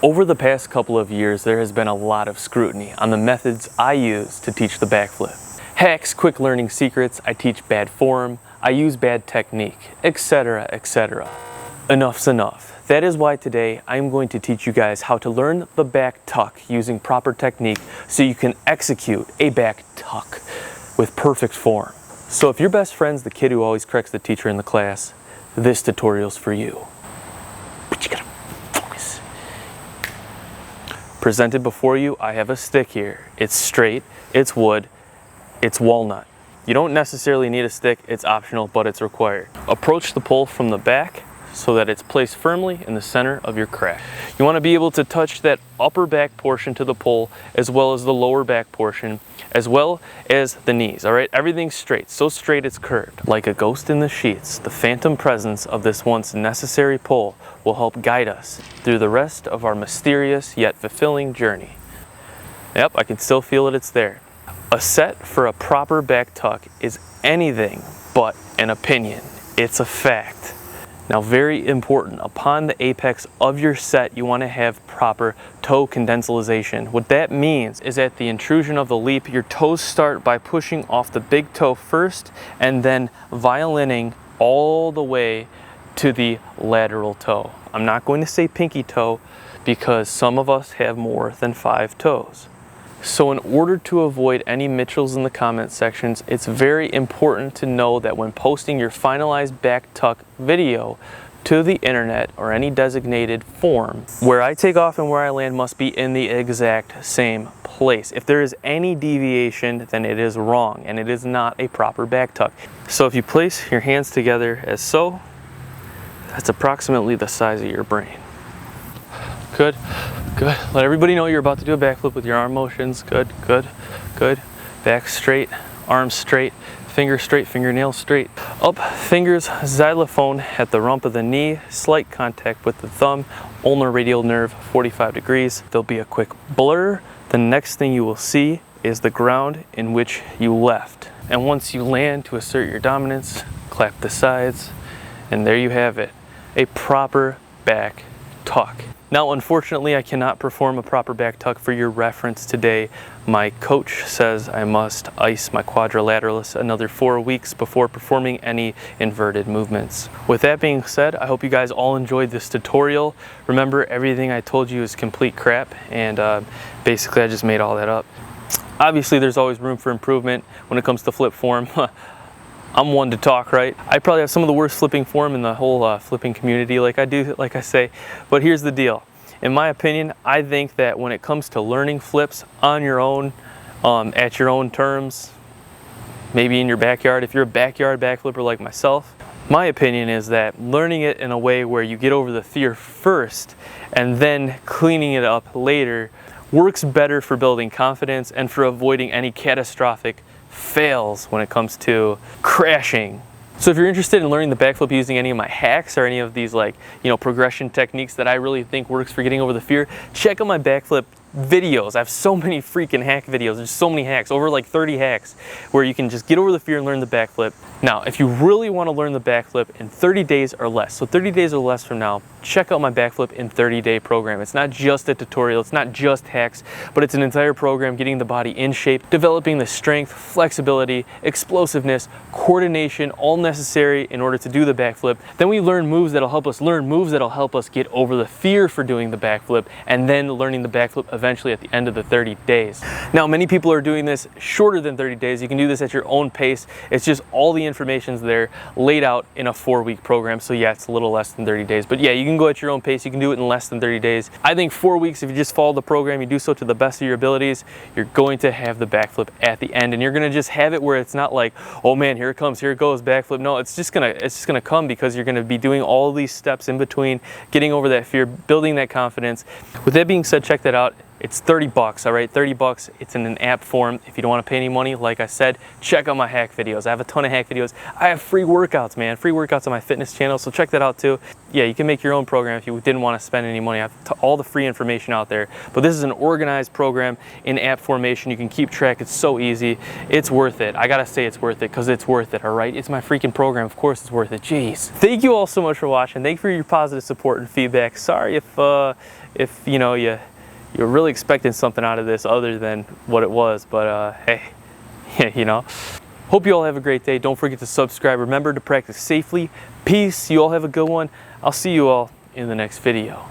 Over the past couple of years, there has been a lot of scrutiny on the methods I use to teach the backflip. Hacks, quick learning secrets, I teach bad form, I use bad technique, etc., etc. Enough's enough. That is why today I am going to teach you guys how to learn the back tuck using proper technique so you can execute a back tuck with perfect form. So if your best friend's the kid who always corrects the teacher in the class, this tutorial's for you. But you gotta focus. Presented before you, I have a stick here. It's straight, it's wood, it's walnut. You don't necessarily need a stick, it's optional, but it's required. Approach the pole from the back so that it's placed firmly in the center of your crack. You want to be able to touch that upper back portion to the pole as well as the lower back portion as well as the knees, all right? Everything's straight, so straight it's curved. Like a ghost in the sheets, the phantom presence of this once necessary pole will help guide us through the rest of our mysterious yet fulfilling journey. Yep, I can still feel it, it's there. A set for a proper back tuck is anything but an opinion. It's a fact. Now, very important, upon the apex of your set, you want to have proper toe condensalization. What that means is at the intrusion of the leap, your toes start by pushing off the big toe first and then violining all the way to the lateral toe. I'm not going to say pinky toe because some of us have more than 5 toes. So in order to avoid any Mitchells in the comment sections, it's very important to know that when posting your finalized back tuck video to the internet or any designated form, where I take off and where I land must be in the exact same place. If there is any deviation, then it is wrong and it is not a proper back tuck. So if you place your hands together as so, that's approximately the size of your brain. Good, good. Let everybody know you're about to do a backflip with your arm motions. Good, good, good. Back straight, arms straight, fingers straight, fingernails straight. Up, fingers xylophone at the rump of the knee, slight contact with the thumb, ulnar radial nerve 45 degrees. There'll be a quick blur. The next thing you will see is the ground in which you left. And once you land to assert your dominance, clap the sides, and there you have it, a proper back tuck. Now, unfortunately, I cannot perform a proper back tuck for your reference today. My coach says I must ice my quadrilateralis another 4 weeks before performing any inverted movements. With that being said, I hope you guys all enjoyed this tutorial. Remember, everything I told you is complete crap, and basically I just made all that up. Obviously, there's always room for improvement when it comes to flip form. I'm one to talk, right? I probably have some of the worst flipping form in the whole flipping community, like I say. But here's the deal. In my opinion, I think that when it comes to learning flips on your own, at your own terms, maybe in your backyard, if you're a backyard backflipper like myself, my opinion is that learning it in a way where you get over the fear first and then cleaning it up later works better for building confidence and for avoiding any catastrophic fails when it comes to crashing. So if you're interested in learning the backflip using any of my hacks or any of these progression techniques that I really think works for getting over the fear, check out my backflip videos. I have so many freaking hack videos. There's so many hacks, over like 30 hacks, where you can just get over the fear and learn the backflip. Now, if you really want to learn the backflip in 30 days or less, so 30 days or less from now, check out my backflip in 30-day program. It's not just a tutorial, it's not just hacks, but it's an entire program getting the body in shape, developing the strength, flexibility, explosiveness, coordination, all necessary in order to do the backflip. Then we learn moves that'll help us learn moves that'll help us get over the fear for doing the backflip, and then learning the backflip eventually at the end of the 30 days. Now, many people are doing this shorter than 30 days. You can do this at your own pace. It's just all the information's there laid out in a 4-week program. So yeah, it's a little less than 30 days, but yeah, you can go at your own pace. You can do it in less than 30 days. I think 4 weeks, if you just follow the program, you do so to the best of your abilities, you're going to have the backflip at the end, and you're going to just have it where it's not like, oh man, here it comes, here it goes, backflip. No, it's just gonna come because you're gonna be doing all these steps in between, getting over that fear, building that confidence. With that being said, check that out. It's 30 bucks, all right? 30 bucks. It's in an app form. If you don't want to pay any money, like I said, check out my hack videos. I have a ton of hack videos. I have free workouts, man. Free workouts on my fitness channel, so check that out too. Yeah, you can make your own program if you didn't want to spend any money. I have all the free information out there. But this is an organized program in app formation. You can keep track. It's so easy. It's worth it. I gotta say it's worth it because it's worth it, all right? It's my freaking program. Of course it's worth it. Jeez. Thank you all so much for watching. Thank you for your positive support and feedback. Sorry if you know, you're really expecting something out of this other than what it was, but hey, you know. Hope you all have a great day. Don't forget to subscribe. Remember to practice safely. Peace. You all have a good one. I'll see you all in the next video.